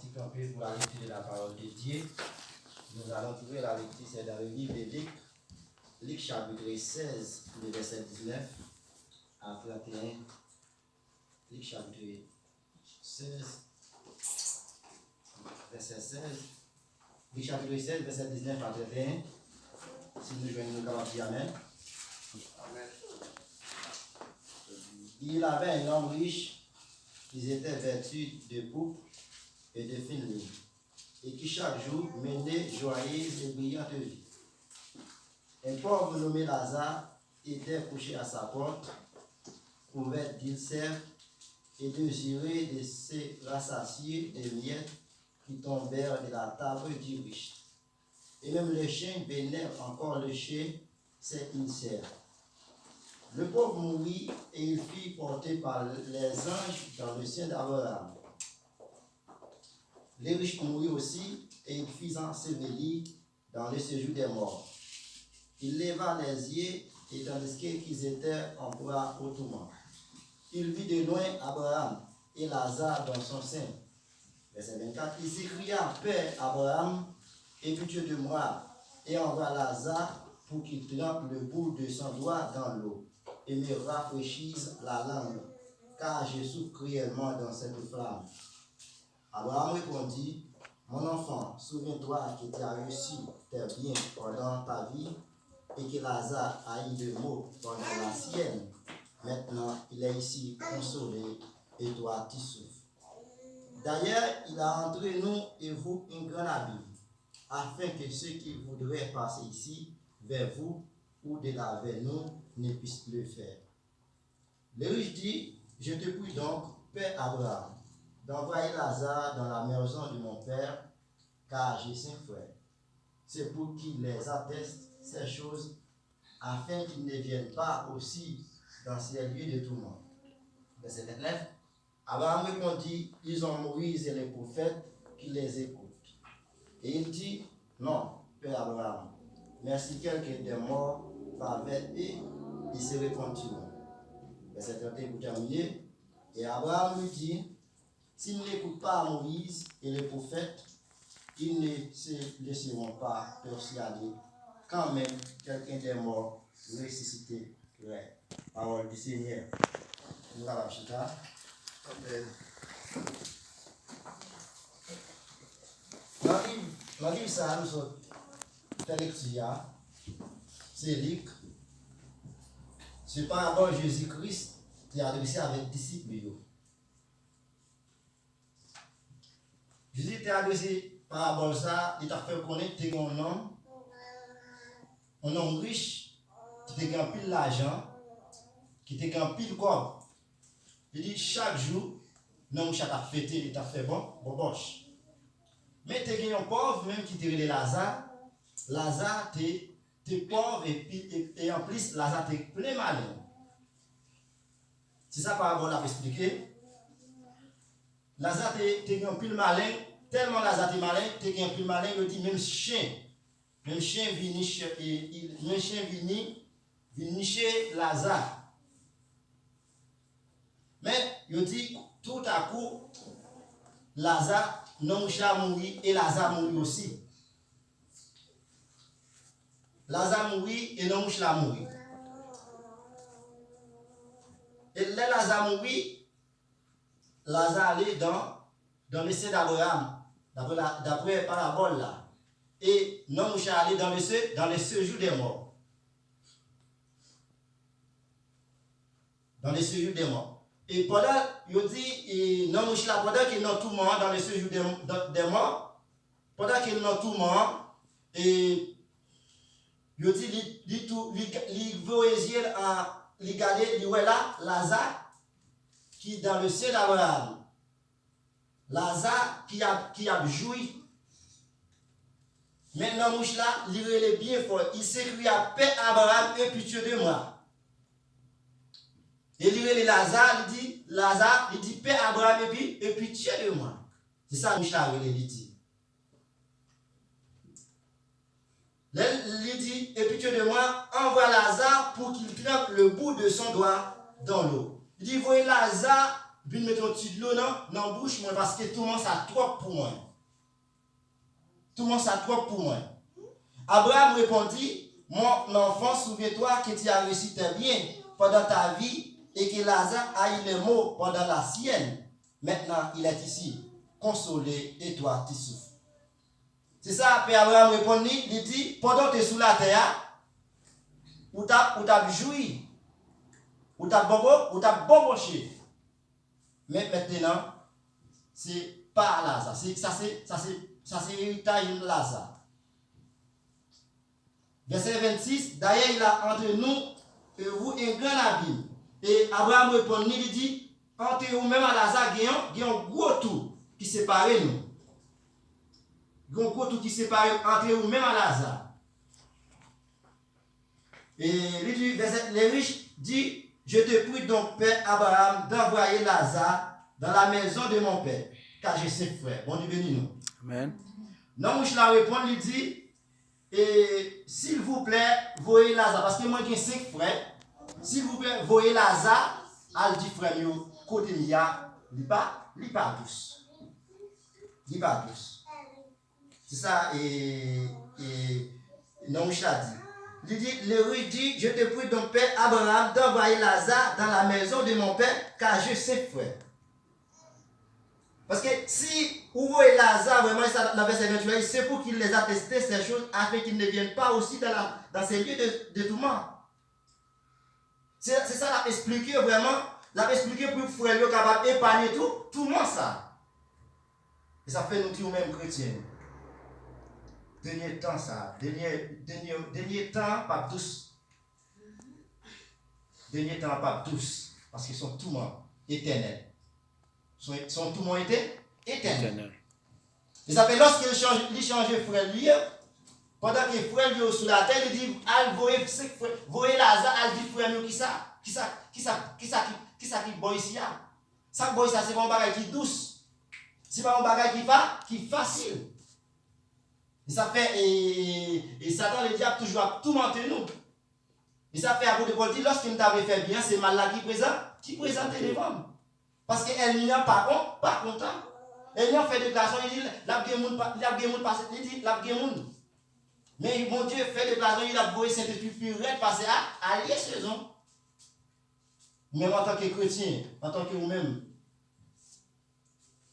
petit campé pour la lecture de la parole de Dieu. Nous allons trouver la lecture, c'est dans le livre de Luc, Luc chapitre 16, le verset 19 à 31. Luc chapitre 16, verset 16. Luc chapitre 16, verset 19 à 31. Si nous joignons nous capables de dire Amen. Amen. Il avait un homme riche, qui était vêtu de pourpre et de fine ligne, et qui chaque jour menait joyeuse et brillante vie. Un pauvre nommé Lazare était couché à sa porte, couvert d'ulcères et désiré de se rassasier des miettes qui tombèrent de la table du riche. Et même les chiens venaient encore lécher ses ulcères. Le pauvre mourut et il fut porté par les anges dans le sein d'Abraham. Les riches moururent aussi et il fut enseveli dans le séjour des morts. Il leva les yeux et tandis qu'ils étaient en proie au tourment, il vit de loin Abraham et Lazare dans son sein. Verset 24, il s'écria, Père Abraham, aie pitié de moi et envoie Lazare pour qu'il trempe le bout de son doigt dans l'eau et me rafraîchisse la langue, car je souffre cruellement dans cette flamme. Abraham répondit, mon enfant, souviens-toi que tu as reçu tes biens pendant ta vie et que Lazare a eu de maux pendant la sienne. Maintenant, il est ici consolé et toi, tu souffres. D'ailleurs, il a entre nous et vous un grand abîme, afin que ceux qui voudraient passer ici vers vous ou de là vers nous ne puissent le faire. Le riche dit, je te prie donc, Père Abraham, d'envoyer Lazare dans la maison de mon père, car j'ai 5 frères. C'est pour qu'il les atteste ces choses, afin qu'ils ne viennent pas aussi dans ces lieux de tourment. Verset 29. Abraham répondit, ils ont Moïse et les prophètes qui les écoutent. Et il dit, non, Père Abraham, mais si quelqu'un des morts va vers eux, ils se repentiront. Verset 31 pour terminer. Et Abraham lui dit, s'ils n'écoutent pas Moïse et les prophètes, ils ne se laisseront pas persuader quand même quelqu'un des morts ressusciterait. Parole du Seigneur. Nous allons chita. Amen. Dans le livre ça, nous sommes lecture, c'est Luc. C'est parabole Jésus-Christ qui est adressé avec les disciples. Jésus t'a adressé parabole ça, il t'a fait connaître un homme riche qui t'a gagné pile l'argent, qui t'a gagné pile corps. Il dit chaque jour, non, chaque fêté, il t'a fait bon boche. Mais t'es gagné un pauvre même qui t'a relé Lazare. Lazare t'es pauvre et en plus Lazare t'es plein malin. C'est ça parabole a expliqué. Lazare t'es gagné pile malin, tellement Lazare t'es malin, t'es gagné pile malin, il dit même chien vini chez Lazare. Mais il dit tout à coup Lazare non moucha mouri et Lazare mouri aussi. Lazare mouri et non moucha mouri. Et là Lazare mouri, Lazare allait dans le sein d'Abraham, d'après parabole là. Et non moucha allait dans le séjour des morts. Dans le séjour des morts. Et pendant, il dit, non moucha pendant qu'il est en tout moment dans le séjour des morts, pendant qu'il est en tout moment, et il dit, il veut regarder, il voit là, Lazare, qui est dans le sein d'Abraham. Lazare qui a joui. Maintenant, mouche là, il est bien fort. Il s'écrit à Père Abraham, aie pitié de moi. Et il est Lazare, il dit Père Abraham, aie pitié de moi. C'est ça, mouche là, il dit. Il dit, aie pitié de moi, envoie Lazare pour qu'il trempe le bout de son doigt dans l'eau. Il dit, voyez Lazare vient mettre un petit de l'eau dans la bouche moi parce que tout le monde ça trop pour moi. Tout le monde ça trop pour moi. Abraham répondit, mon enfant, souviens-toi que tu as réussi très bien pendant ta vie et que Lazare a eu les mots pendant la sienne. Maintenant, il est ici, consolé, et toi, tu souffres. C'est ça, Père Abraham répondit, il dit, pendant que tu es sous la terre, ou t'as joui, ou t'as boboché. Mais maintenant, c'est pas Lazare. Ça c'est héritage de Lazare. Verset 26, d'ailleurs, il a entre nous et vous un grand abîme. Et Abraham répond, il dit, entre vous-même à Lazare, il y a un gros trou qui sépare nous. Il y a un gros trou qui sépare entre vous-même à Lazare. Et les riches dit, je te prie donc, Père Abraham, d'envoyer Lazare dans la maison de mon père, car j'ai 5 frères. Bon Dieu bénis nous. Amen. Non, je la réponds, il dit, et s'il vous plaît, voyez Lazare, parce que moi j'ai 5 frères, s'il vous plaît, voyez Lazare, al dit frère, côté mia, il pas tous. Il pas tous. C'est ça, et non, je l'ai dit. Il dit, le riche dit, je te prie donc, Père Abraham, d'envoyer Lazare dans la maison de mon père, car j'ai 5 frères. Parce que si vous voyez Lazare, vraiment, dans verset 28, c'est pour qu'il les atteste ces choses, afin qu'ils ne viennent pas aussi dans ces lieux de tourment. C'est ça, l'a expliqué vraiment, l'a expliqué pour que frère soit capable d'épargner tout le monde ça. Et ça fait nous tous même chrétiens. Dernier temps, ça, dernier temps, pas tous. Dernier temps, pas tous. Parce qu'ils sont tout le monde éternels. Sont tout le monde éternel. Et ça fait lorsqu'il change frère lui, pendant que frère lui sous la terre, il dit, al voyez Lazare, al dit frère lui qui ça boy ici. Ça boy ça c'est pas un bagage qui douce. C'est pas un bagage qui facile. Et ça fait et Satan le diable toujours tout mentir nous. Et ça fait à côté de Paul dit lorsqu'il t'avait fait bien, c'est mal là qui présente les femmes. Parce qu'elle n'y a pas content. Elle n'y a fait déclaration, il dit, la guémoun passe, il dit, la guémoun. Mais mon Dieu fait déclaration, il a voué cette purée passer à lier saison. Même en tant que chrétien, en tant que vous-même,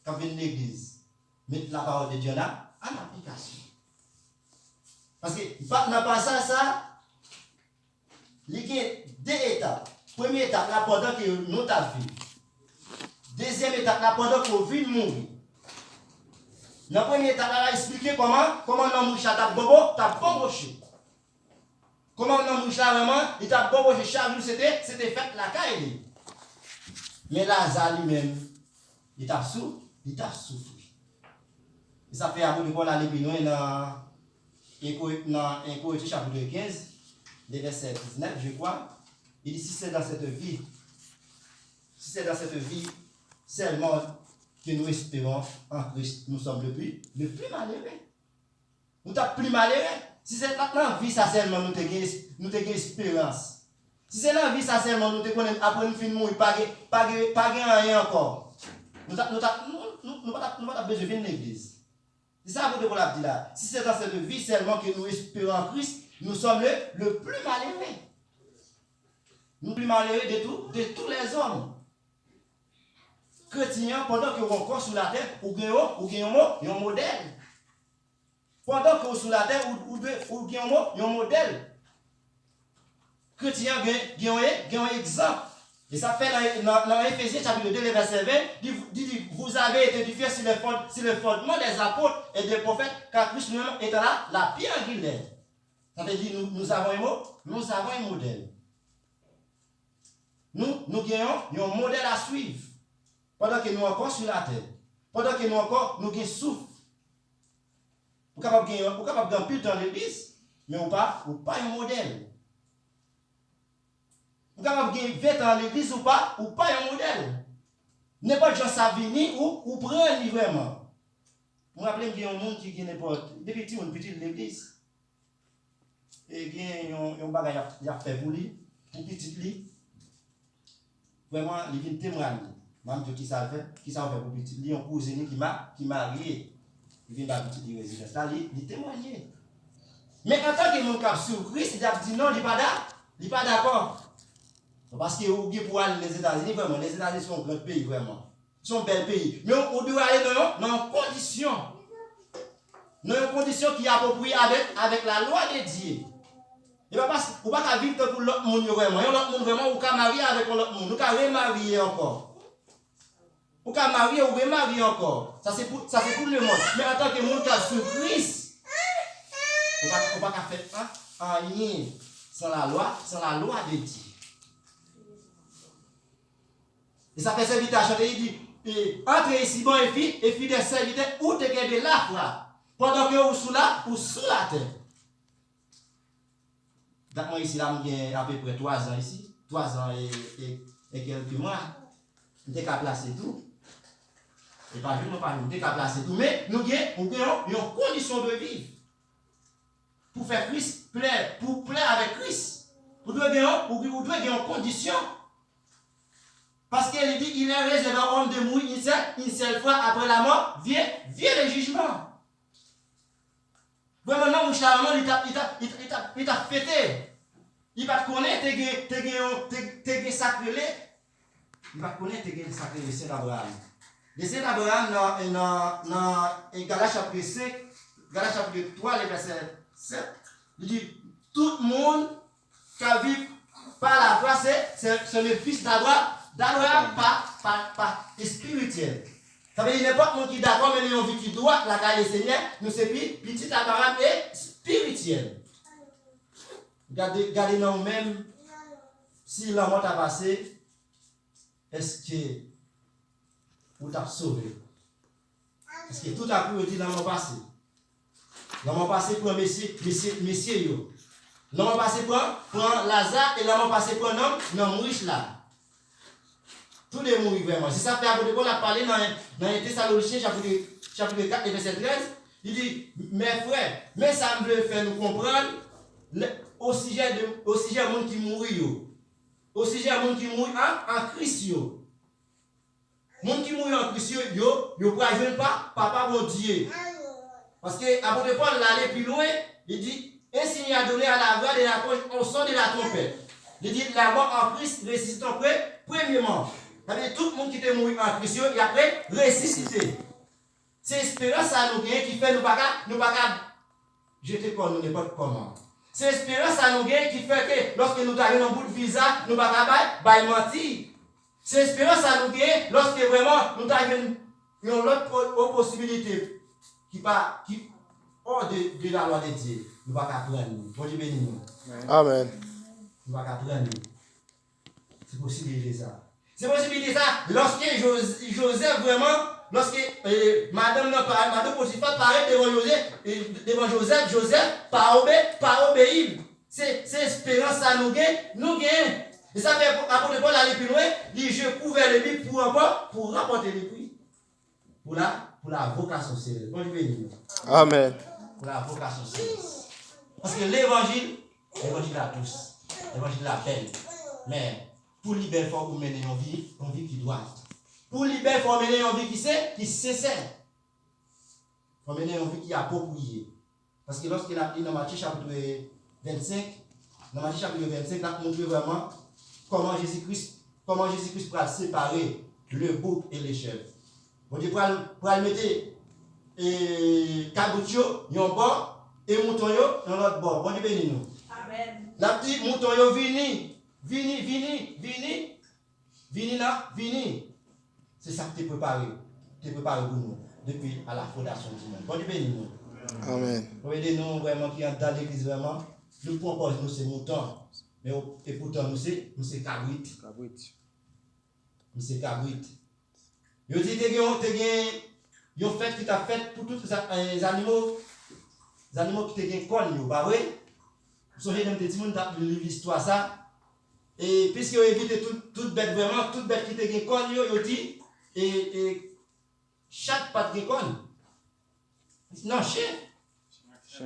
quand vous venez de l'église, mettez la parole de Dieu là en application. Parce que dans le passage, ça, il y a 2 étapes. Première étape, là, pendant que nous avons vu. Deuxième étape, là, pendant qu'on vit mourir. La première étape, là, expliquer comment l'homme mouche t'a boboché. Comment l'homme mouche là, vraiment, il t'a boboché. Chaque jour, c'était fait la caille. Mais Lazare lui-même, il t'a souffri. Et ça fait à vous de voir la Lébinois dans Corinthiens chapitre 15, les versets 19, je crois. Il dit, si c'est dans cette vie seulement que nous espérons en Christ, nous sommes le plus malheureux. Nous sommes plus malheureux. Si c'est dans la vie, ça seulement nous avons espérance. Si c'est dans la vie, ça seulement nous avons après nous finir mourir, pas rien encore. Nous n'avons pas besoin de venir à l'église. C'est ça que vous devez dire là. Si c'est dans cette vie seulement que nous espérons en Christ, nous sommes le plus malheureux. Nous sommes plus malheureux de tous les hommes. Chrétiens, pendant que vous êtes encore sur la terre, vous avez un modèle. Pendant que vous êtes sur la terre, vous avez un modèle. Chrétiens, vous avez un exemple. Et ça fait dans Éphésiens chapitre 2, verset 20, dit vous avez été édifiés sur le fondement des apôtres et des prophètes, car Christ lui-même est là, la pierre angulaire. Ça veut dire nous avons un modèle. Nous gagnons un modèle à suivre. Pendant que nous encore sur la terre, pendant que nous encore nous souffrons. Vous êtes capable de gagner plus dans l'église, mais vous pas un modèle. Vous êtes capable de gagner 20 dans l'église ou pas un modèle. N'importe qui ça vini ou prendre vraiment. Vous me rappelez qu'il y a un monde qui n'importe depuis petit l'église. Et il y a un bagage qui a fait pour lui, pour petit lui. Vraiment, il vient témoigner. Même qui ça fait, qui ça fait pour petit li un cousin qui marié, il vient dans petit résidence là, il témoigner. Mais en tant que mon cap sur Christ, il a dit non, il pas d'accord. Parce que vous pour aller les États-Unis vraiment, les États-Unis sont un grand pays vraiment. Sont un bel pays. Mais on doit aller dans une condition qui est appropriée avec la loi de Dieu. Il ne va pas vivre pour l'autre monde vraiment. L'autre monde vraiment, ou qu'à marier avec l'autre monde, ou qu'à remarier encore. Ou qu'à marier ou remarier encore. Ça c'est pour le monde. Mais en tant que monde qui a sur Christ, on ne va pas faire rien sans la loi de Dieu. Et ça fait cette invitation, il dit, entre ici, bon et fille des serviteurs, où te gardez la foi, pendant que vous sous la terre. Donc, moi, ici, là, j'ai à peu près 3 ans ici, 3 ans et quelques mois. Je n'ai qu'à placer tout. Et pas juste, nous n'ai qu'à placer tout. Mais nous avons une condition de vivre. Pour faire Christ plaire, pour plaire avec Christ. Vous devez gagner une condition. Parce qu'il dit, il est réservé à homme de mourir une seule fois après la mort, vient le jugement. Vraiment, non, il t'a fêté. Il va te connaître, t'es sacré. Il va te connaître, t'es sacré, le Saint Abraham. Le Saint Abraham, dans Galates chapitre 5, Galates chapitre 3, le verset 7, il dit, tout le monde qui vit par la foi, c'est le fils d'Abraham. D'Abraham, pas spirituel. Ça veut dire n'importe qui qui est d'accord, mais nous avons qui doit la caille du Seigneur, nous c'est petit Abraham est spirituel. Regardez nous-mêmes, si la mort a passé, est-ce que vous t'avez sauvé? Est-ce que tout à coup, vous dit la mort passé? La mort passé pour un messieurs. La mort passé pour Lazare et la mort passé pour un homme, non riche là. Tous les mots vraiment. C'est ça fait après qu'on a parlé dans les Thessaloniciens chapitre 4 et verset 13. Il dit, mes frères, mais ça me fait nous comprendre au sujet de monde qui mourit. Au sujet de monde qui mourit en Christ. Monde qui mourit en Christ, yo ne joindre pas papa mon Dieu. Parce que après Paul l'aller plus loin, il dit, ainsi il a donné à la voix de la cloche au son de la trompette. Il dit, la mort en Christ ressuscite premièrement. Tout le monde qui est mort en Christ, et après, ressuscité. C'est l'espérance à nous qui fait nous pas jeter comme nous n'importe comment. C'est l'espérance à nous qui fait que lorsque nous avons un bout de visa, nous ne pouvons pas mentir. C'est l'espérance à nous lorsque vraiment nous avons une autre possibilité qui hors de la loi de Dieu. Nous ne pouvons pas prendre. Bon Dieu béni nous. Amen. Nous ne pouvons pas prendre. C'est possible de ça. C'est possible de ça. Lorsque Joseph vraiment, lorsque Madame Potiphar paraît devant Joseph, pas obéir. C'est espérance à nous gagnons. Et ça fait, après Paul aller plus loin, il dit, je couvert les billes pour rapporter les prix. Pour la vocation céleste. Bon, Amen. Pour la vocation céleste. Parce que l'évangile à tous. L'évangile à peine. Mais, pour libérer, il faut mener une vie qui doit. Pour libérer, il faut mener une vie qui sincère. Il faut mener une vie qui est appropriée. Parce que lorsqu'il a dit dans Matthieu chapitre 25, il a montré vraiment comment Jésus-Christ peut séparer le bouc et les chèvres. Bon Dieu, pour le mettre caboutio, il y a un bord, et mouton, il y a un autre bord. Bon Dieu, bénis nous. Amen. La petite mouton, vini. C'est ça que tu es préparé. Tu es préparé pour nous depuis à la fondation du monde. Bon Dieu bénis nous. Amen. Vous voyez nous vraiment qui entrent dans l'église vraiment. Nous proposons nous c'est moutons. Mais et pourtant nous c'est cabrit. Nous c'est cabrit. Yo dit yo fait qui t'a fait pour tous les animaux qui te gagne conne yo, pas vrai? Vous savez même des gens t'a lu l'histoire ça. Et puisque vous évitez toute bête vraiment, toute bête qui te gagne conne yo dit et chaque patte gagne conne. Non, chien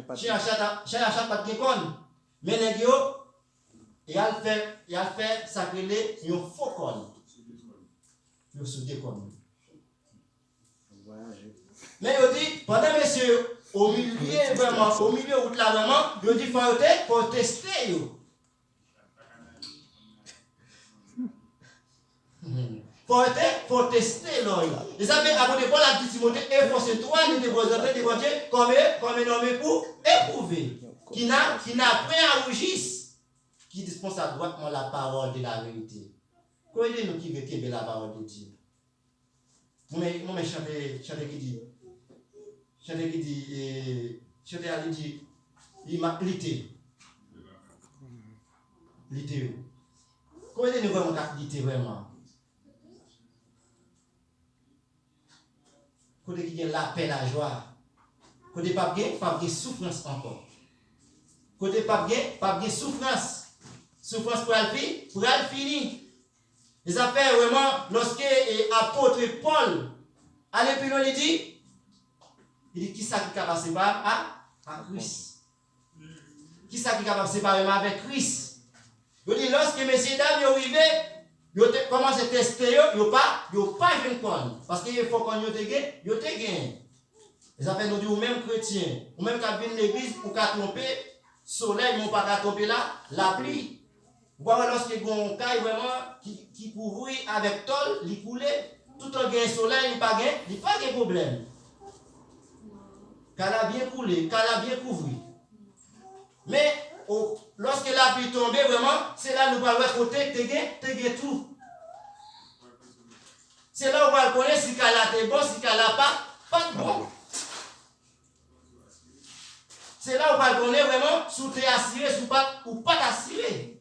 à chaque patte gagne conne. Mais les gars, il a fait sacré un faux conne. Vous souhaitez comme nous. Mais il dit, pendant messieurs, au milieu vraiment, au milieu de la vraiment, il dit, il faut tester. Faut tester là. Et ça fait après Paul a dit Timothée, efforce-toi de te présenter devant Dieu comme un homme pour éprouver, qui n'a point à rougir, qui dispose à droitement la parole de la vérité. Comment est-ce qui veut qu'il la parole de Dieu? Moi, je chante qui dit, il m'a lité. Comment est-ce que nous voyons lité vraiment? Côté qui a la paix, la joie. Côté pas de souffrance encore. Côté pas de souffrance. Souffrance pour elle finir. Les affaires vraiment, lorsque l'apôtre Paul allait plus loin, il dit qui ça qui est capable de séparer à Christ. Qui ça qui est capable de séparer avec Christ. Il dit lorsque messieurs dames arrivent, ils commencent à tester, ils n'ont pas de quoi. Parce qu'il faut qu'on te gagne. Les affaires nous disent, ou même chrétiens, ou même quand vient l'église, pour qu'à tromper, le soleil, ils n'ont pas qu'à tromper là, la pluie. Voilà, lorsqu'il y a un cas vraiment qui couvre avec tol, il coule, tout en gain soleil, il n'y a pas de problème. Qu'elle a bien coulé, qu'elle a bien couvert. Mais lorsque la pluie tombe, vraiment, c'est là où nous allons côté, tu as tout. C'est là où on va connaître si qu'elle a bon, si qu'elle n'a pas de bon. C'est là où on va connaître vraiment si tu es assuré ou pas assuré.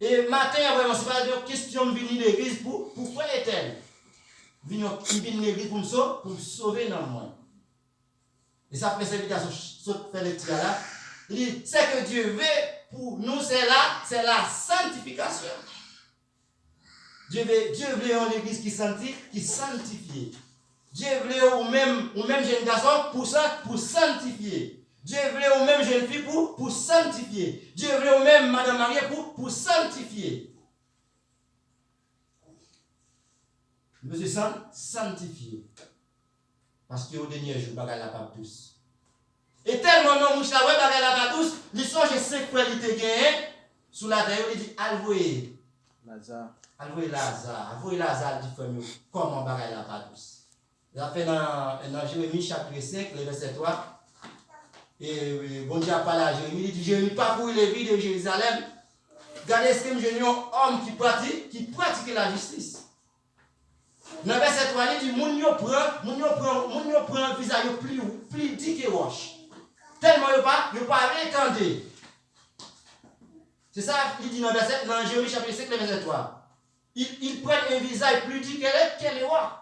Et matin, vraiment, ce n'est pas une question de venir à l'église pour faire l'éternel. Venir à l'église pour me sauver dans le monde. Et ça fait cette invitation, fait le tir là. Il dit, c'est que Dieu veut pour nous, c'est la sanctification. Dieu veut en l'église qui sanctifie. Dieu veut au même jeune garçon pour sanctifier. Dieu veut aux mêmes jeunes filles pour sanctifier. Dieu veut aux mêmes Madame Marie pour sanctifier. Monsieur sanctifier. Parce qu'au dernier jour, bagarre la pas tous. Et tellement non mouche la ouais bagarre la pas tous, l'histoire j'ai 5 frères qui te gagné sous la terre, il dit alloué Lazare. Alloué Lazare dit famille comment bagarre la pas tous. Il a fait dans Jérémie chapitre 5, le verset 3. Et bon Dieu a parlé à Jérémie, il dit Jérémie, parcours les villes de Jérusalem. Regardez ce que j'ai un homme qui pratique la justice. Dans le verset 3, il dit moun yo prend un visage plus dit que roche. Tellement il pas rétendé. C'est ça qu'il dit dans Jérémie chapitre 5, le verset 3. Il prend un visage plus dit que les rois.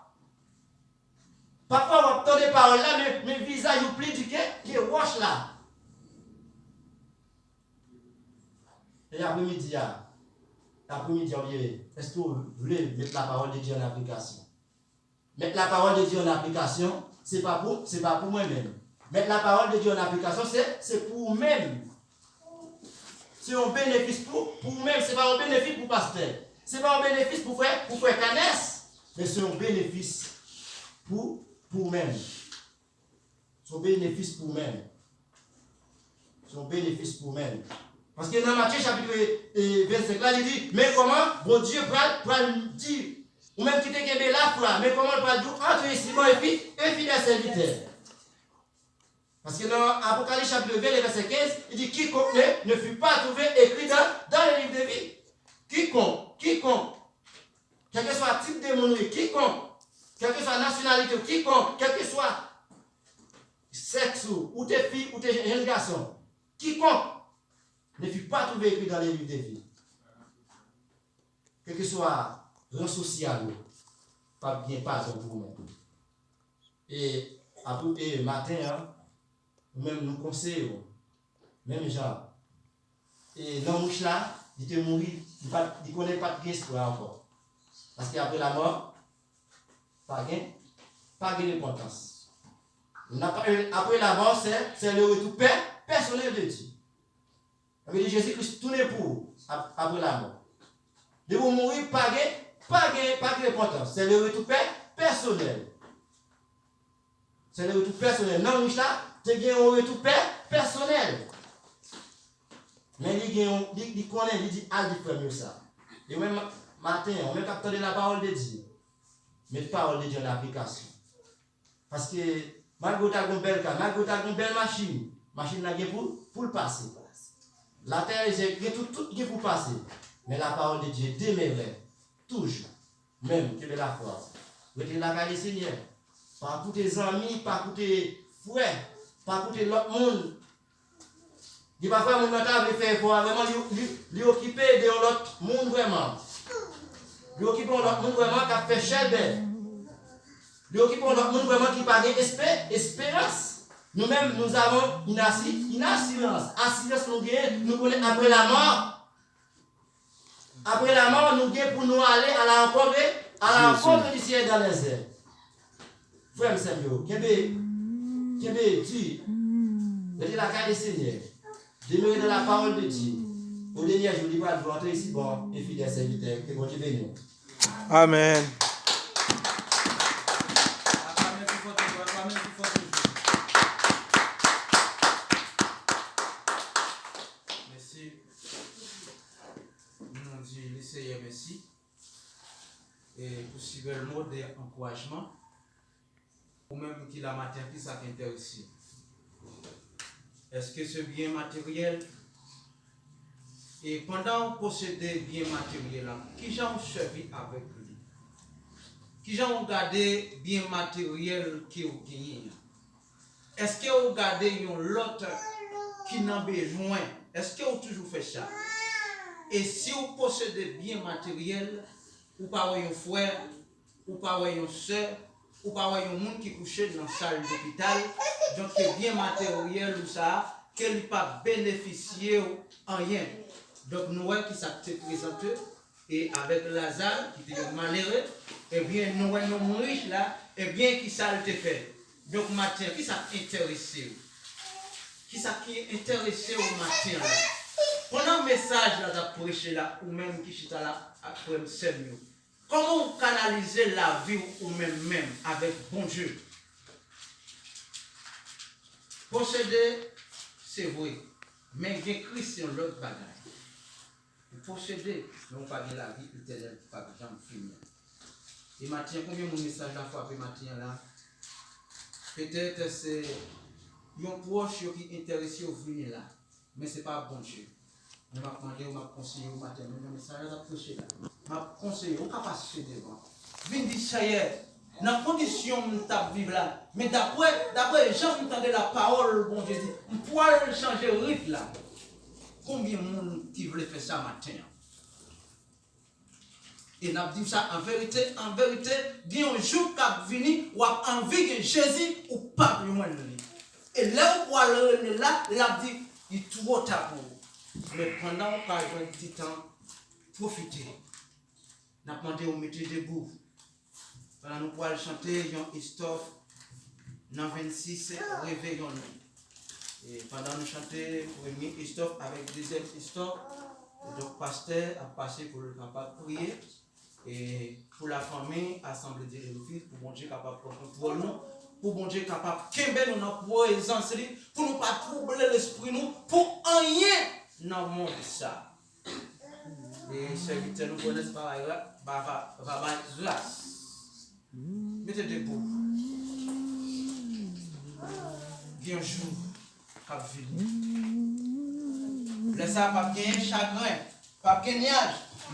Parfois, on entend des paroles là, mais le visage est plus dit que roche là. Et après-midi, est-ce que vous voulez mettre la parole de Dieu en application? Mettre la parole de Dieu en application, ce n'est pas pour moi-même. Mettre la parole de Dieu en application, c'est pour vous-même. C'est un bénéfice pour vous-même. Ce n'est pas un bénéfice pour pasteur. Ce n'est pas un bénéfice pour faire canesse, mais c'est un bénéfice pour vous-même. C'est un bénéfice pour vous-même. C'est un bénéfice pour vous-même. Parce que dans Matthieu chapitre 25, là, il dit, mais comment bon Dieu va dire, ou même qui te gagné la foi, mais comment il va dire entre Simon et fidèle serviteur. Parce que dans Apocalypse chapitre 20, verset 15, il dit, quiconque ne fut pas trouvé écrit dans le livre de vie. Quiconque, quel que soit le type de monde, quiconque, quelle que soit la nationalité, quiconque, quel que soit sexe, ou tes filles, ou tes jeunes garçons, quiconque ne fut pas trouvé écrit dans les livres de vie. Quel que soit rang social, pas bien pas pour vous. Et après matin, même nous conseillons, même gens. Et dans mouche là, il te mourit, il ne connaît pas de espoir encore. Parce qu'après la mort, pas d'importance. Après la mort, c'est le retour personnel de Dieu. Jésus-Christ tourne pour après la mort. De vous mourir, pas pas d'importance. C'est le retour personnel. C'est le retour personnel. Non, Michel, tu as un retour personnel. Mais il connaît, il dit, ah, il fait mieux ça. Et même matin, on met capter la parole de Dieu. Mais la parole de Dieu en application. Parce que, malgré ta belle car, malgré ta belle machine n'a pas pour le passer. La terre, il y a tout pour passer. Mais la parole de Dieu demeure toujours. Même que de la foi. Vous êtes la caille Seigneur. Pas pour tes amis, pas pour tes frères, pas pour l'autre monde. Il ne va pas faire mon table faire pour vraiment lui occuper de l'autre monde vraiment. Lui occuper de l'autre monde vraiment qui a fait cher. Lui occuper de l'autre monde vraiment qui n'a pas d'espérance. Nous-mêmes, nous avons une assurance. Assurance nous connaissons après la mort. Après la mort, nous gagnons pour nous aller à la rencontre du ciel dans les airs. Frère Samuel, Kébé, tu, mettez la carte du Seigneur, demeurez dans la parole de Dieu. Au dernier jour, il va vous entrer ici, bon, et fidèle serviteur, que bon Dieu bénisse. Amen. Merci. Nous disons, Seigneur, merci. Et pour ce bel mot d'encouragement. Ou même qui la matière qui s'intéresse. Est-ce que ce bien matériel, et pendant qu'on possède bien matériel, qui j'en servi avec lui? Qui j'en regardé bien matériel qui vous gagne? Est-ce que vous regardez l'autre qui n'a besoin? Est-ce que vous toujours fait ça? Et si vous possédez bien matériel, ou pas un frère, ou pas une soeur, ou pas un monde qui couche dans la salle d'hôpital, donc c'est bien matériel ou ça, qu'elle n'a pas bénéficié en rien. Donc nous voyons qui s'est présenté, et avec Lazare, qui était malheureux, et bien nous voyons riches là, et bien qui ça a été fait. Donc matière, qui ça intéressé? Qui ça qui est intéressé au matière là? Pendant un message là, de prêcher là, ou même qui chita là, après le Seigneur. Comment canaliser la vie ou même avec bon Dieu? Posséder, c'est vrai. Mais il y a Christ dans l'autre bagage. Posséder, mais on ne pas la vie éternelle, pas de jamais finir. Et maintenant, combien de messages la fois maintenant là? Peut-être c'est un proche qui est intéressé au venir là. Mais ce n'est pas bon Dieu. Je vais demander, je vais conseiller, je vais dire, mais ça va prêcher là. Je vais conseiller, on ne peut pas se devant. Vin dit ça y est, dans la condition où nous vivons là. Mais d'après les gens qui entendent la parole, bon Dieu dit, on pourra changer le rythme là. Combien de monde qui veut faire ça matin? Et nous dit ça en vérité, il y a un jour qui a venu, où a envie de Jésus ou pas loin de lui. Et là où il est là, il a dit, il est trop tard pour vous. Mais pendant qu'on a un petit temps, profitez. Nous avons demandé au métier debout. Pendant nous pouvons chanter une histoire dans 26 réveillons. Et pendant nous chanter première histoire avec deuxième histoire, donc pasteur a passé pour le capable de prier. Et pour la famille, assemblée de l'office, pour bon Dieu capable de prendre pour nous, pour bon Dieu capable de nous dans présence, pour nous pas troubler l'esprit nous, pour rien dans le monde ça. Et serviteurs nous connaissent par grâce. Mettez debout. Il y a un jour qui va venir. Laissez pas gagner chagrin, pas gagner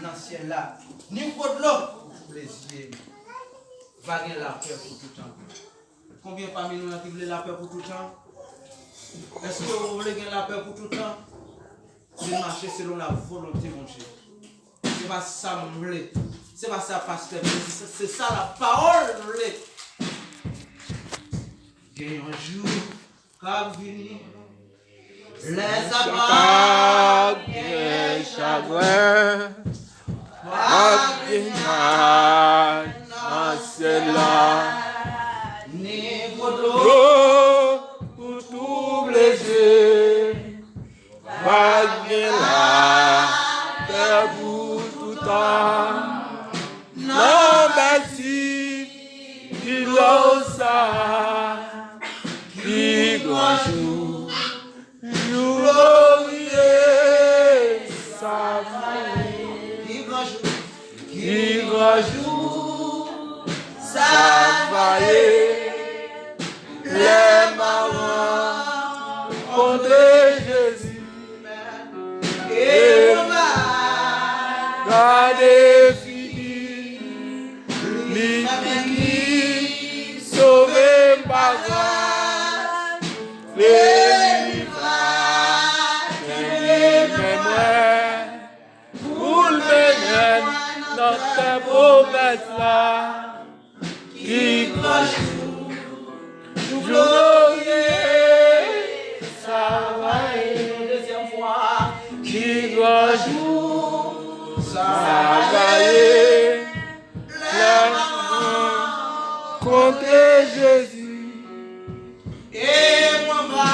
dans le ciel là. Ni pour de l'eau, pour plaisir. Va gagner la paix pour tout le temps. Combien parmi nous qui veulent la paix pour tout le temps? Est-ce que vous voulez gagner la paix pour tout le temps? Vous marchez selon la volonté de mon Dieu. C'est pas ça mon voulez. C'est pas ça pasteur. C'est ça la parole voulez. Il y a un jour qui va venir. Les abattus et chagrin, ni pour l'eau, pour tout blessé, vague la terre pour tout temps. grâce, délivrance, et mémoire, pour le mener dans tes promesses-là, qui croit glorieux, ça va être Deuxième fois. qui doit jouer, ça va être contre Jésus, Et moi va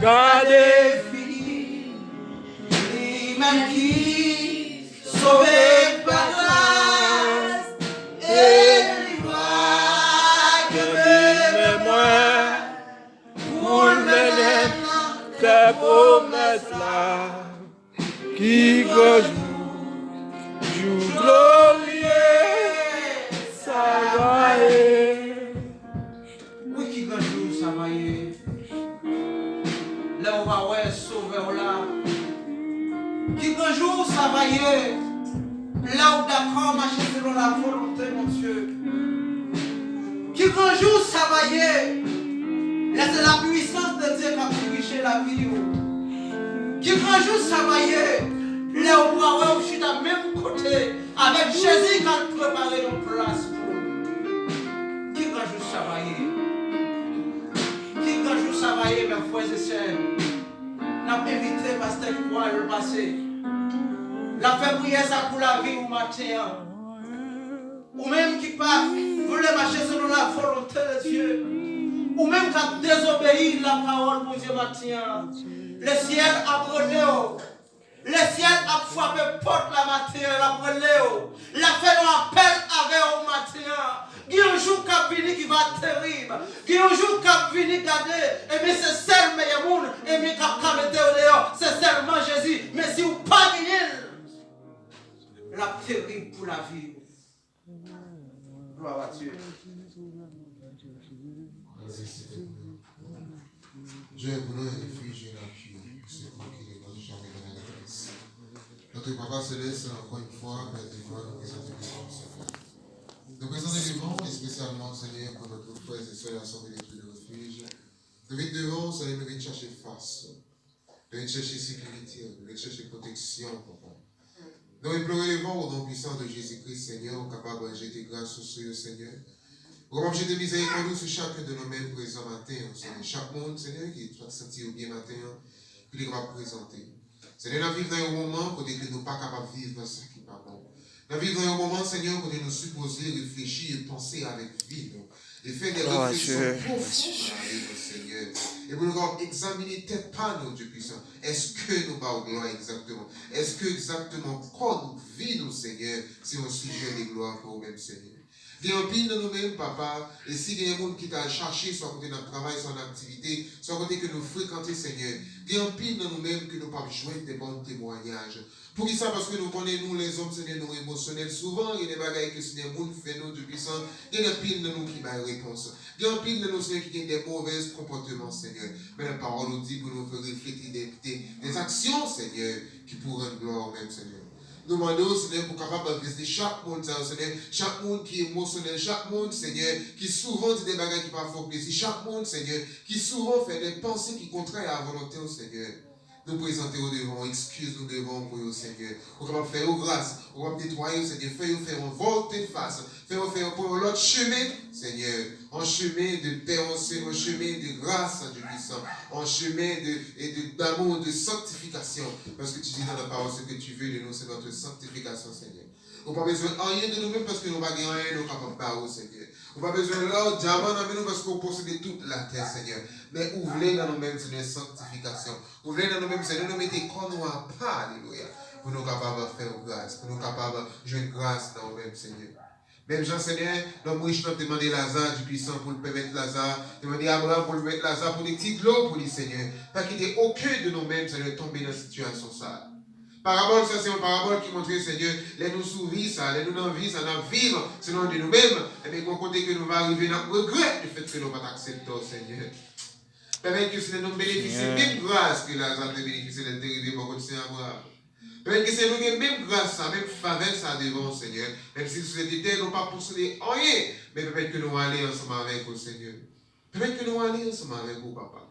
gardez lui-même qui sauvé par grâce et livra que mémoire pour le mener tes promesses-là, qui joue glorieux, ça va être. Oui, qui grand jour ça va y est. Là on va ouais sauveur là. Qui grand jour ça va y est. Là où d'accord marcher selon la volonté mon Dieu. Qui grand jour ça va y est. Là c'est la puissance de Dieu qui a dirigé la vie. Qui grand jour ça va y est. Là où ouais je suis de même côté avec Jésus qui a préparé nos places. Qui grand jour ça va y est. Qui quand jour ça va y mes frères et sœurs, n'a pas invité pasteur quoi le passé. La fait prière ça pour la vie ou matin. Ou même qui pas voulait marcher selon la volonté de Dieu. Ou même qui a désobéi la parole pour Dieu matin. Le ciel a brûlé. Le ciel a frappé porte la matin, la brûlé. La fait un appel avec au matin. Il y a un jour qui va terrible. Il y a un jour qui va garder. Et mais c'est seulement le monde. Et mais qui va mettre dehors. C'est seulement Jésus. Mais si vous pas gagné, la terrible pour la vie. Gloire à Dieu. Dieu est pour nous un refuge et un appui. C'est pour qu'il ne nous jamais donner la grâce. Notre Papa Céleste, encore une fois, Père de gloire, nous présentons les Seigneur. Nous présentons les vents, et spécialement, Seigneur, pour notre frères et sœurs assemblés des de refuge. Nous venons devant, Seigneur, nous venons chercher face. Nous venons chercher sécurité, nous venons chercher protection, Papa. Nous implorons les vents au nom puissant de Jésus-Christ, Seigneur, capable de jeter grâce sur le Seigneur. Comment jeter miséricorde sur chacun de nous-mêmes présents matin, Seigneur. Chaque monde, Seigneur, qui est senti au bien matin, qu'il est capable de présenter. Seigneur, nous vivons dans un moment où nous ne sommes pas capables de vivre dans ce qui n'est pas bon. Nous vivons dans un moment, Seigneur, où nous nous supposer, réfléchir et penser avec vie. Et faire des réflexions profondes avec le Seigneur. Et pour nous examiner tête pas, notre Dieu puissant. Est-ce que nous parlons gloire exactement? Est-ce que exactement quoi nous vivons, Seigneur, si on sujet des gloires pour nous-mêmes, Seigneur? Il y a un pile de nous-mêmes, papa, et si il y a un monde qui t'a cherché, soit côté notre travail, soit notre activité, soit côté que nous fréquentons, Seigneur, il y a un pile de nous-mêmes que nous ne pouvons pas joindre des bons témoignages. Pour qui ça? Parce que nous connaissons, nous les hommes, Seigneur, nous émotionnels. Souvent, il y a des bagailles que Seigneur, nous fait nous du puissant. Il y a un pile de nous qui m'a réponse. Il y a un pile de nous, Seigneur, qui ont des mauvais comportements, Seigneur. Mais la parole nous dit pour nous faire refléter des actions, Seigneur, qui pourront rendre gloire au même, Seigneur. Nous demandons, Seigneur, pour capable de visiter chaque monde, Seigneur, chaque monde qui est émotionnel, chaque monde, Seigneur, qui souvent dit des bagages qui ne font pas plaisir, chaque monde, Seigneur, qui souvent fait des pensées qui contraires à la volonté au Seigneur. Nous présenter au devant, excuse-nous devant pour vous, Seigneur. Nous capable de faire grâce, nous capable de nettoyer, Seigneur, faire un volte face, faire pour l'autre chemin, Seigneur, un chemin de paix, un chemin de grâce, Dieu puissant, un chemin d'amour, de sanctification. Parce que tu dis dans la parole, ce que tu veux de nous, c'est notre sanctification, Seigneur. Nous n'avons pas besoin de rien de nous-mêmes parce que nous n'avons pas rien, nous sommes capables de Seigneur. Nous n'avons pas besoin de l'or, diamant dans nous parce qu'on possède toute la terre, Seigneur. Mais ouvrez dans nous-mêmes, Seigneur, sanctification. Ouvrez dans nous-mêmes, Seigneur, nous mettez comme nous à part, alléluia. Pour nous capables de faire grâce, pour nous capables de jouer grâce dans nous-mêmes, Seigneur. Même Jean, Seigneur, l'homme riche n'a demandé Lazare du puissant pour le permettre Lazare, demandé Abraham pour le mettre Lazare pour des petites l'eau pour lui, Seigneur. Pas quitter aucun de nous-mêmes, Seigneur, tomber dans cette situation ça. Parabole, ça c'est une parabole qui montre, Seigneur, les nous sourire, ça, les nous envie, ça nous vivre, selon de nous-mêmes, et bien qu'on compte que nous va arriver dans le regret du fait que nous ne pas accepter, Seigneur. Permettre que c'est nous bénéficier de même grâce que Lazare a bénéficié d'être arrivé pour continuer à Abraham. Permettre que c'est nous même grâce, ça, même faveur, ça devant, Seigneur. Même si nous sommes terre, nous pas posséder rien, mais permettre que nous allons ensemble avec vous, Seigneur. Peut-être que nous allons ensemble avec vous, papa.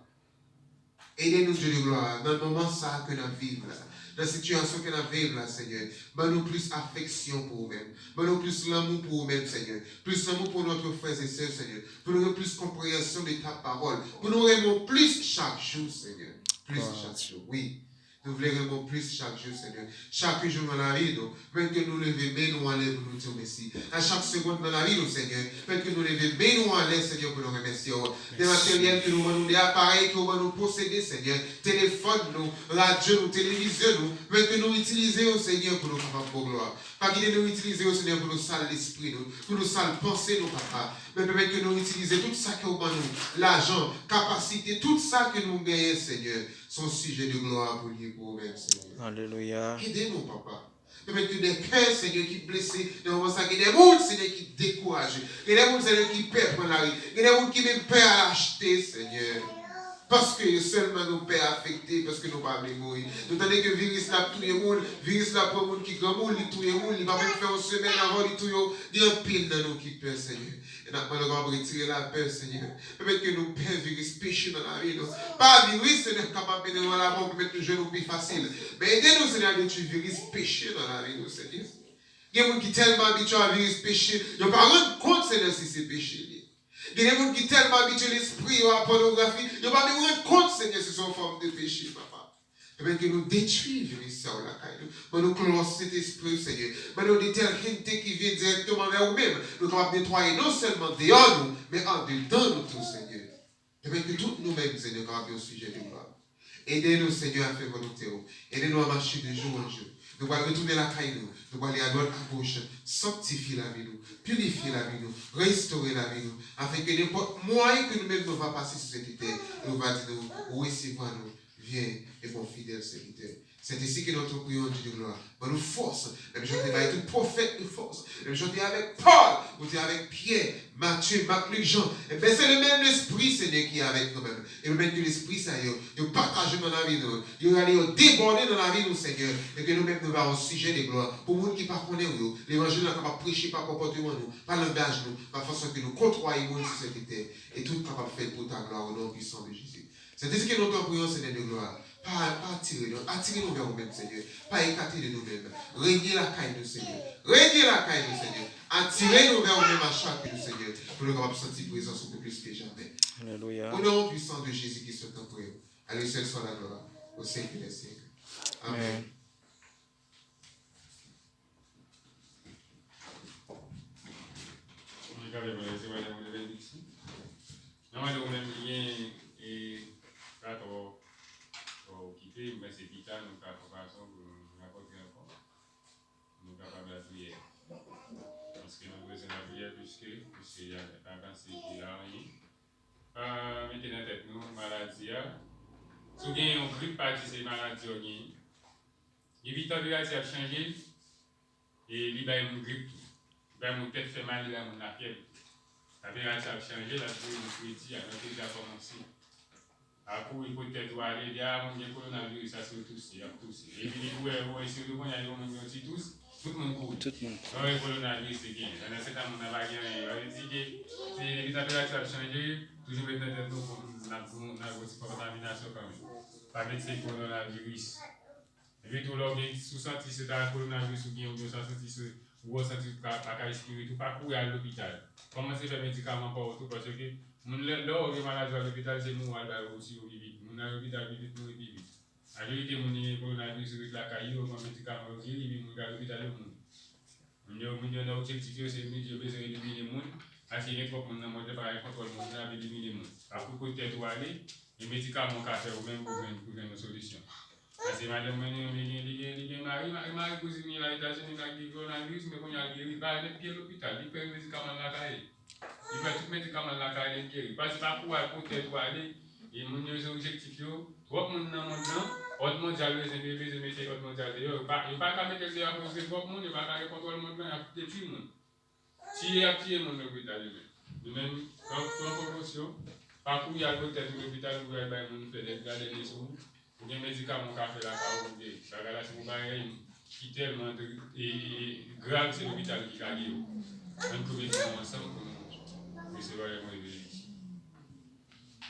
Aidez-nous, Dieu de gloire, dans le moment ça que nous vivons là. Dans la situation que nous vivons là, Seigneur. Donne-nous plus affection pour nous-mêmes. Donne-nous plus l'amour pour nous-mêmes, Seigneur. Plus l'amour pour notre frères et sœurs, Seigneur. Pour nous plus compréhension de ta parole. Pour nous aimer plus chaque jour, Seigneur. Plus chaque jour, oui. Nous voulons plus chaque jour, Seigneur. Chaque jour dans la vie, nous. Même que nous lever, mais nous enlève, nous disons merci. À chaque seconde dans la vie, nous, Seigneur. Même que nous lever, mais nous enlève, Seigneur, pour nous remercier. Des matériels que nous avons, des appareils que nous avons posséder, Seigneur. Téléphone, nous, radio, nous, télévision, nous. Même que nous utiliser, Seigneur, pour nous capables pour gloire. Pas qu'il nous utiliser, Seigneur, pour nous saler l'esprit, nous. Pour nous saler penser, nous, papa. Mais peut-être que nous utiliser tout ça que nous avons, l'argent, capacité, tout ça que nous gagnons, Seigneur. Son sujet de gloire pour lui, pour nous-mêmes, Seigneur. Alléluia. Aidez-nous, papa. Peut-être que des cœurs, Seigneur, qui blessés, des moments ça, il y a des gens, Seigneur, qui découragent. Il y a des gens, Seigneur, qui perdent prendre la rue. Il y a des gens qui même perdent à l'acheter, Seigneur. Parce que seulement nous pères affectés, parce que nous ne pouvons pas mourir. Nous entendons que le virus là, tout le monde, le virus là, pour le monde qui grand monde, tout le monde, il va même faire une semaine avant, il y a un pile dans nous qui peur, Seigneur. Et nous allons retirer la peur, Seigneur. Peut-être que nous pères virus péché dans la vie. Pas virus, Seigneur, capable de nous la mort, peut-être que nous plus facile. Mais aidez-nous, Seigneur, à tuer virus péché dans la vie, Seigneur. Il y a des gens qui sont tellement habitués à virus péché, ils ne vont pas rendre compte, Seigneur, si c'est péché. Il y a des gens qui sont tellement habitués à l'esprit ou à la pornographie, ils ne vont pas me rendre compte, Seigneur, si c'est une forme de péché, papa. Et que nous détruisons ça ou la caille. Mais nous closons cet esprit, Seigneur. Mais nous déterminons qui vient directement vers nous-mêmes. Nous sommes nettoyer non seulement dehors nous, mais en dedans nous tous, Seigneur. Et que tous nous-mêmes, Seigneur, nous au sujet de gloire. Aidez-nous, Seigneur, à faire volonté. Aidez-nous à marcher de jour en jour. Nous allons retourner la caille, nous allons aller à droite, à gauche, sanctifier la vie, nous, purifier la vie, nous, restaurer la vie, nous, afin que n'importe moyen que nous-mêmes nous va passer sur cette terre, nous va dire, nous, recevez nous, viens et mon fidèle serviteur. C'est ici que notre prière Dieu de gloire. Mais nous force. Même chanter avec tout prophète de force. Même chanter avec Paul, ou avec Pierre, Matthieu, Marc, Luc, Jean. Et bien c'est le même esprit, Seigneur, qui est avec nous-mêmes. Et même que l'esprit, ça y est, il partage dans la vie, nous. Il va aller déborder dans la vie, nous, Seigneur. Et que nous-mêmes, nous avons un sujet de gloire. Pour nous qui ne connaissent pas, l'évangile n'est pas prêcher par comportement, nous, par langage, nous, par façon que nous contrôlons sur cette terre. Et tout capable de faire pour ta gloire au nom puissant de Jésus. C'est ici que nous t'en prions, Seigneur de gloire. Pas attirez-nous vers nous-mêmes, Seigneur. Pas écarter de nous-mêmes. Régnez la caille de Seigneur. Régnez la caille de Seigneur. Attirez-nous vers nous-mêmes à chaque de Seigneur. Pour nous capables de sentir présence un peu plus que jamais. Alléluia. Au nom puissant de Jésus qui soit en prière. À lui seul soit la gloire. Au siècle des siècles. Amen. Mais c'est vital, nous avons façon pour nous apporter encore. Nous sommes capables de prier. Parce que nous besoin de prier puisqu'il y a des vacances qui y a rien. Mettez dans la tête nous, maladie. Si vous avez une grippe, pas de ces maladies. Les vitamines de la a changé et il y a une grippe. Il y a une tête fait mal, il y a une fièvre. La température a changé, la crédit a commencé. Après, il faut peut-être aller dire, mon coronavirus, ça se tousse, il y a tous. Et puis, vous voyez, si vous voyez, il y a tous, tout le monde court. Tout le monde. Le coronavirus, c'est bien. Dans cet temps, on n'a pas gagné. On dit que les températures ont changé, toujours maintenant, nous avons une contamination quand même. Pas de ce coronavirus. Et puis, tout le monde, si vous sentez que c'est un coronavirus ou bien vous sentez que vous ressentez pas qu'à respirer, tout pas courir à l'hôpital. Commencez à faire des médicaments pour tout parce que là où les malades à l'hôpital, c'est nous aussi au vite. Nous à l'hôpital, vite, nous vite. À l'hôpital, nous coronavirus avec la caille, on a médicaments aussi, nous à l'hôpital, nous avons un objectif, c'est de besoin d'éliminer les gens. Parce qu'il y a trop de gens qui ont contrôle le monde, avec éliminer les gens. Après, peut-être où aller, les médicaments qu'on fait, ou même pour une solution. Parce que madame, il y a Marie cousine à l'États-Unis qui a dit coronavirus, mais quand il y a guéri, il va aller à l'hôpital, il peut les médicaments dans la caille. Il peut tout médicament dans la caille, il guérit. Parce que pas pour peut-être aller, et mon objectif, trop de monde dans le monde, autre mondial, les métiers, autre mondial, il n'y a pas qu'à mettre les affaires, c'est trop de monde, il n'y a pas qu'à contrôler le monde, il y a tout le monde. Si il y a tout le monde dans l'hôpital, nous-mêmes, en promotion, pas pour y aller peut-être à l'hôpital, vous allez faire des garder les sous. Ou des médicaments qu'on fait là, c'est un bagage qui est tellement grave, c'est l'hôpital qui a lié. On peut mettre ensemble pour nous recevoir les moyens de vie.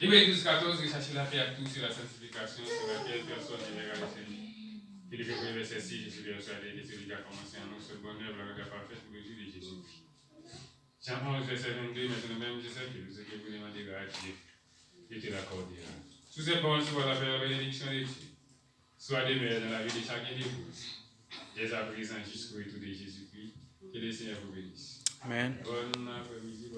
Hébreux 12, 14, recherchez la paix à tous sur la sanctification, sur laquelle personne n'est égal à celui. Philippe 1, verset 6, je suis persuadé que celui qui a commencé en nous ce bonheur la parfaite pour le jour de Jésus-Christ. Jean 11, verset 22, maintenant même je sais que ce que vous demandez à Dieu, je te l'accordera. Sous ces paroles, soit la bénédiction de Dieu, soit demeure dans la vie de chacun de vous, dès à présent jusqu'au retour de Jésus-Christ, que le Seigneur vous bénisse. Amen. Bonne après-midi.